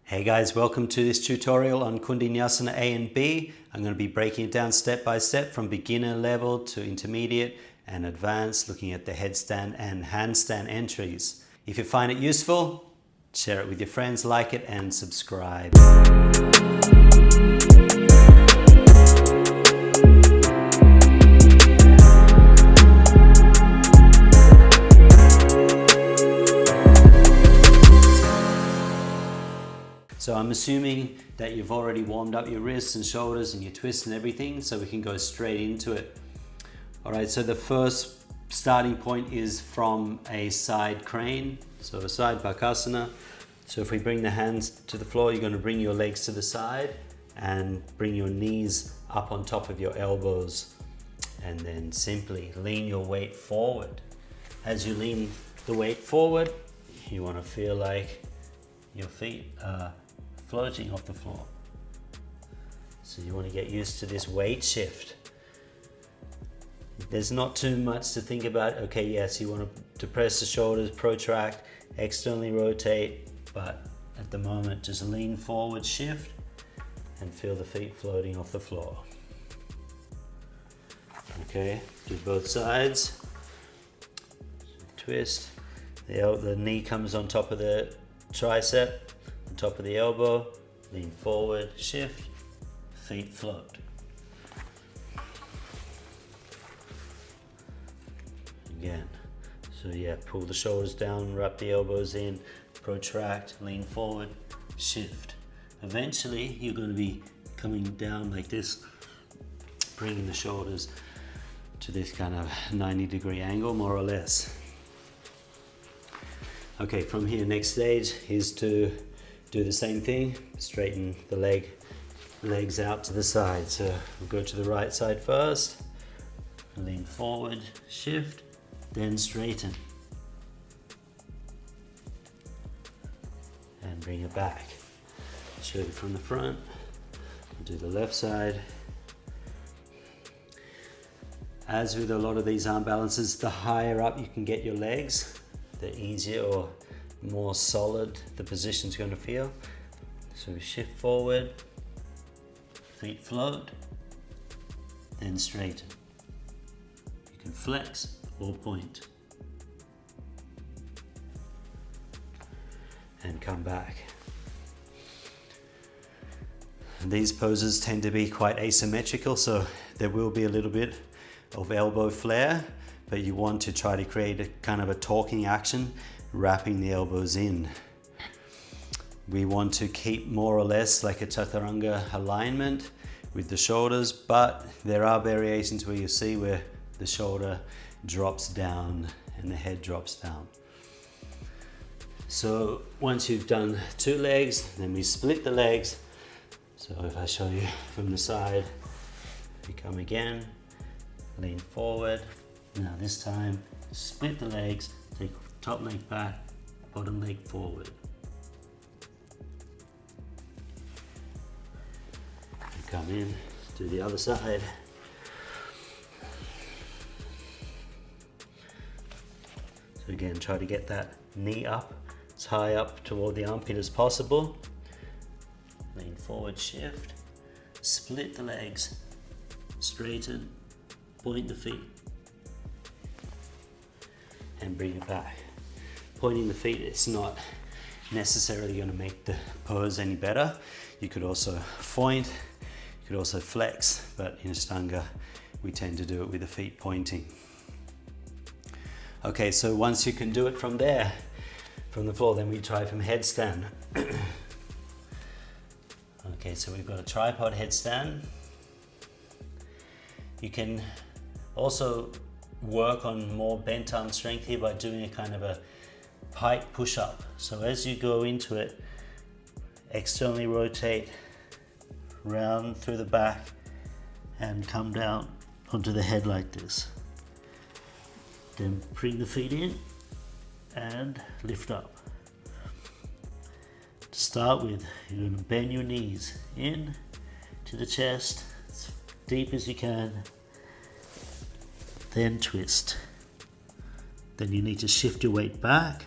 Hey guys, welcome to this tutorial on Koundinyasana A and B. I'm going to be breaking it down step by step from beginner level to intermediate and advanced, looking at the headstand and handstand entries. If you find it useful, share it with your friends, like it and subscribe. So I'm assuming that you've already warmed up your wrists and shoulders and your twists and everything, so we can go straight into it. All right, so the first starting point is from a side crane, so a side bakasana. So if we bring the hands to the floor, you're going to bring your legs to the side and bring your knees up on top of your elbows, and then simply lean your weight forward. As you lean the weight forward, you want to feel like your feet are floating off the floor. So you want to get used to this weight shift. There's not too much to think about. Okay, yes, you want to press the shoulders, protract, externally rotate, but at the moment just lean forward, shift, and feel the feet floating off the floor. Okay, do both sides. Twist. The knee comes on top of the tricep, on top of the elbow, lean forward, shift, feet float. Again, so yeah, pull the shoulders down, wrap the elbows in, protract, lean forward, shift. Eventually, you're going to be coming down like this, bringing the shoulders to this kind of 90-degree angle, more or less. Okay, from here, next stage is to do the same thing, straighten the legs out to the side. So we'll go to the right side first, lean forward, shift, then straighten. And bring it back. Show it from the front, do the left side. As with a lot of these arm balances, the higher up you can get your legs, the easier or more solid the position's going to feel. So we shift forward, feet float, then straighten. You can flex or point. And come back. And these poses tend to be quite asymmetrical, so there will be a little bit of elbow flare, but you want to try to create a kind of a talking action, wrapping the elbows in. We want to keep more or less like a chaturanga alignment with the shoulders, but there are variations where you see where the shoulder drops down and the head drops down. So once you've done two legs, then we split the legs. So if I show you from the side, we come again, lean forward. Now this time, split the legs, take top leg back, bottom leg forward. And come in, do the other side. So again, try to get that knee up, as high up toward the armpit as possible. Lean forward, shift, split the legs, straighten, point the feet. And bring it back. Pointing the feet, it's not necessarily going to make the pose any better. You could also point, you could also flex, but in Ashtanga we tend to do it with the feet pointing. Okay, so once you can do it from there, from the floor, then we try from headstand. Okay, so we've got a tripod headstand. You can also work on more bent arm strength here by doing a kind of a pike push-up. So as you go into it, externally rotate round through the back and come down onto the head like this. Then bring the feet in and lift up. To start with, you're going to bend your knees in to the chest as deep as you can. Then twist. Then you need to shift your weight back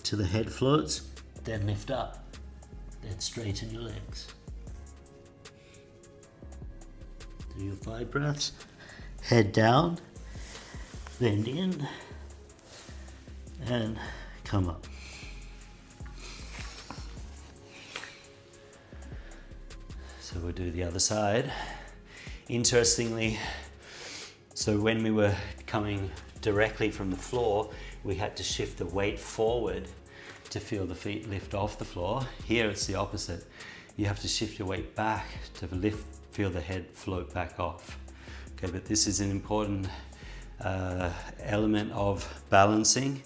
till the head floats, then lift up. Then straighten your legs. Do your 5 breaths. Head down, bend in, and come up. So we'll do the other side. Interestingly, so when we were coming directly from the floor, we had to shift the weight forward to feel the feet lift off the floor. Here it's the opposite. You have to shift your weight back to feel the head float back off. Okay, but this is an important element of balancing,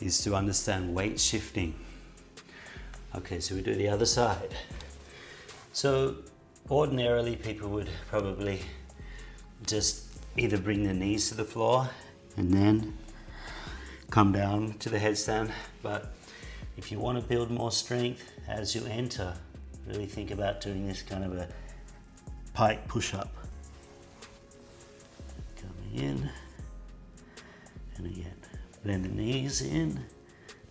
is to understand weight shifting. Okay, so we do the other side. So ordinarily people would probably just either bring their knees to the floor and then come down to the headstand, but if you want to build more strength as you enter, really think about doing this kind of a pike push-up. Coming in, and again, bend the knees in,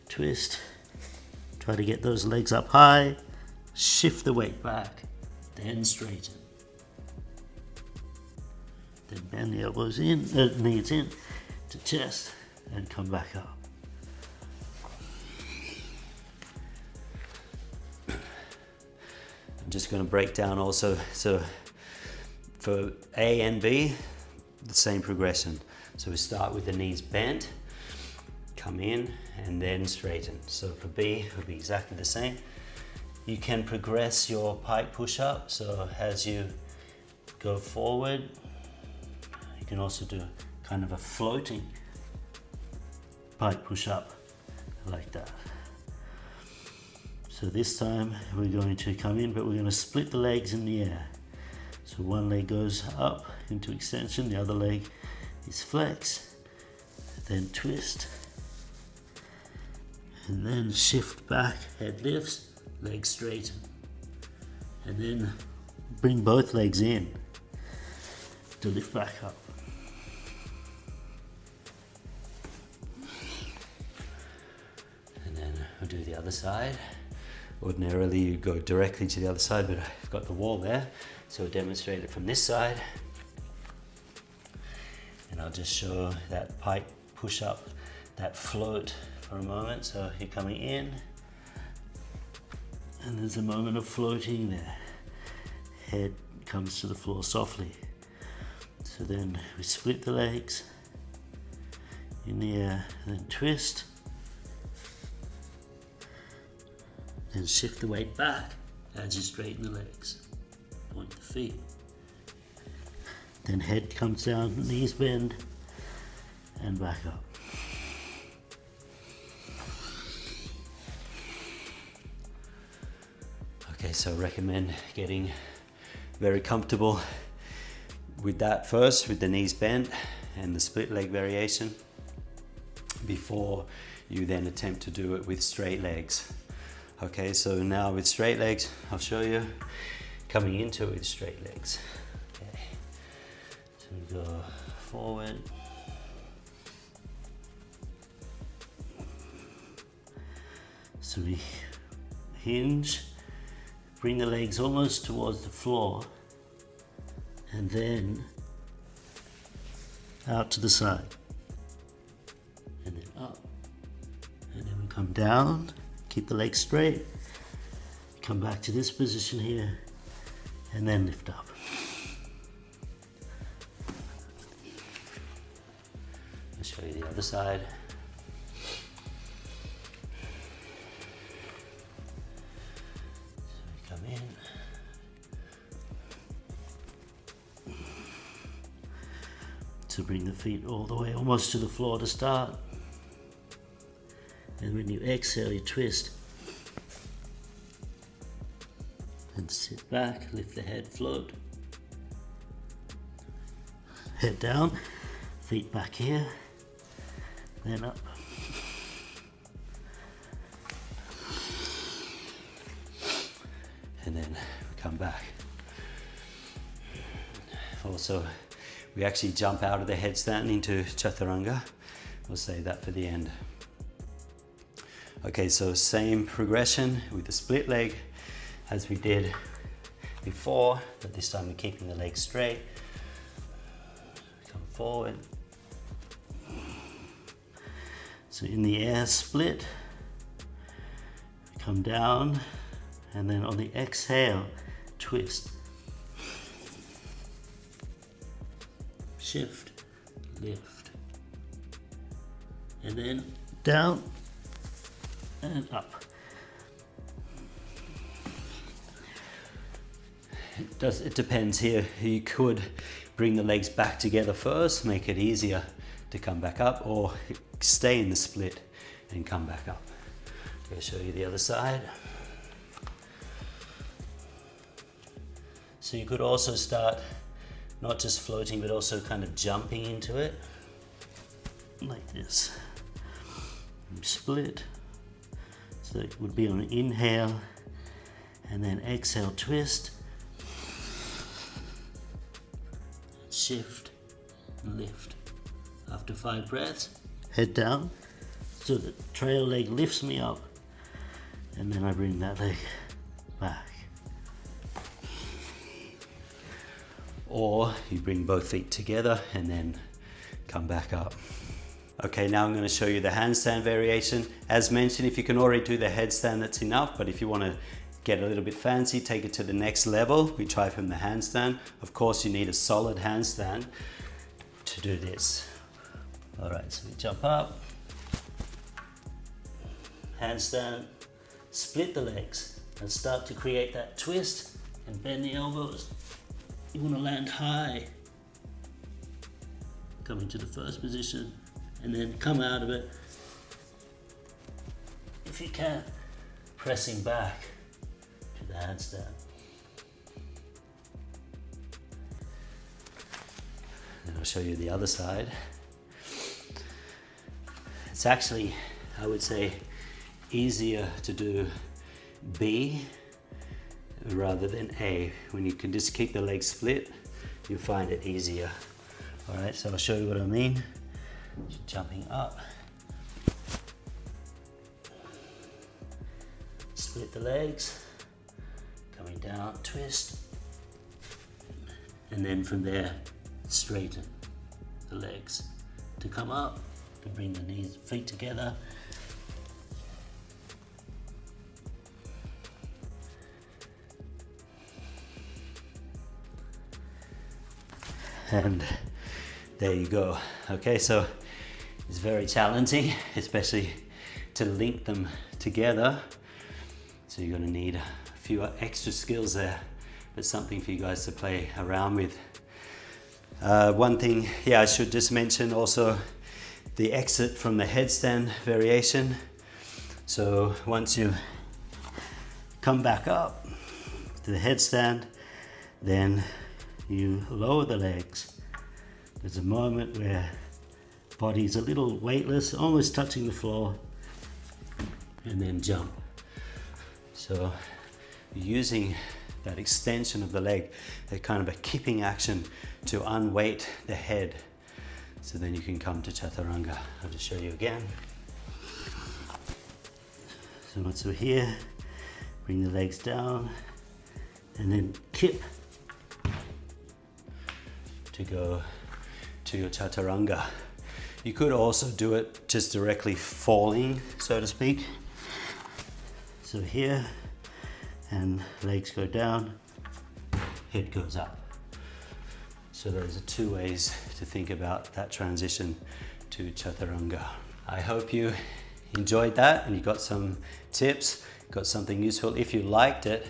twist, try to get those legs up high, shift the weight back, then straighten. Then bend the elbows in, knees in to chest, and come back up. I'm just going to break down also, so for A and B, the same progression. So we start with the knees bent, come in, and then straighten. So for B, it will be exactly the same. You can progress your pike push-up, so as you go forward, you can also do kind of a floating pike push-up like that. So this time we're going to come in, but we're going to split the legs in the air. So one leg goes up into extension, the other leg is flex, then twist, and then shift back, head lifts, leg straighten, and then bring both legs in to lift back up. And then we'll do the other side. Ordinarily you go directly to the other side, but I've got the wall there, so I'll demonstrate it from this side. And I'll just show that pike push up, that float for a moment. So you're coming in, and there's a moment of floating there. Head comes to the floor softly. So then we split the legs in the air, and then twist, then shift the weight back as you straighten the legs. Point the feet. Then head comes down, knees bend, and back up. Okay, so I recommend getting very comfortable with that first, with the knees bent and the split leg variation, before you then attempt to do it with straight legs. Okay, so now with straight legs, I'll show you coming into it with straight legs. Okay, so we go forward, so we hinge, bring the legs almost towards the floor, and then out to the side, and then up, and then we come down. Keep the legs straight, come back to this position here, and then lift up. I'll show you the other side. So we come in. So bring the feet all the way almost to the floor to start. And when you exhale, you twist and sit back, lift the head, float, head down, feet back here, then up, and then we come back. Also, we actually jump out of the headstand into chaturanga. We'll save that for the end. Okay, so same progression with the split leg. as we did before, but this time we're keeping the legs straight. Come forward. So in the air, split, come down, and then on the exhale, twist. Shift, lift. And then down and up. It depends here. You could bring the legs back together first, make it easier to come back up, or stay in the split and come back up. I'll show you the other side. So you could also start not just floating, but also kind of jumping into it, like this. Split. So it would be on an inhale, and then exhale, twist. Shift, lift. After 5 breaths, head down, so the trail leg lifts me up, and then I bring that leg back. Or you bring both feet together and then come back up. Okay, now I'm going to show you the handstand variation. As mentioned, if you can already do the headstand, that's enough, but if you want to get a little bit fancy, take it to the next level, we try from the handstand. Of course, you need a solid handstand to do this. All right, so we jump up, handstand, split the legs, and start to create that twist and bend the elbows. You want to land high. Come into the first position, and then come out of it. If you can, pressing back to the handstand. Then I'll show you the other side. It's actually, I would say, easier to do B rather than A. When you can just keep the legs split, you find it easier. All right, so I'll show you what I mean. Jumping up, split the legs, coming down, twist, and then from there, straighten the legs to come up and bring the knees, feet together. And there you go. Okay, so it's very challenging, especially to link them together. So you're going to need a few extra skills there, but something for you guys to play around with. One thing, I should just mention also the exit from the headstand variation. So once you come back up to the headstand, then you lower the legs. There's a moment where body's a little weightless, almost touching the floor, and then jump. So using that extension of the leg, a kind of a kipping action to unweight the head. So then you can come to Chaturanga. I'll just show you again. So once we're here, bring the legs down and then kip to go to your Chaturanga. You could also do it just directly falling, so to speak. So here, and legs go down, head goes up. So those are two ways to think about that transition to Chaturanga. I hope you enjoyed that and you got some tips, got something useful. If you liked it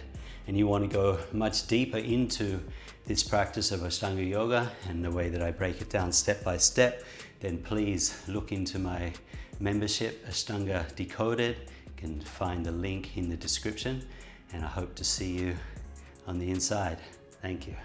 and you want to go much deeper into this practice of Ashtanga Yoga and the way that I break it down step by step, then please look into my membership, Ashtanga Decoded. You can find the link in the description, and I hope to see you on the inside. Thank you.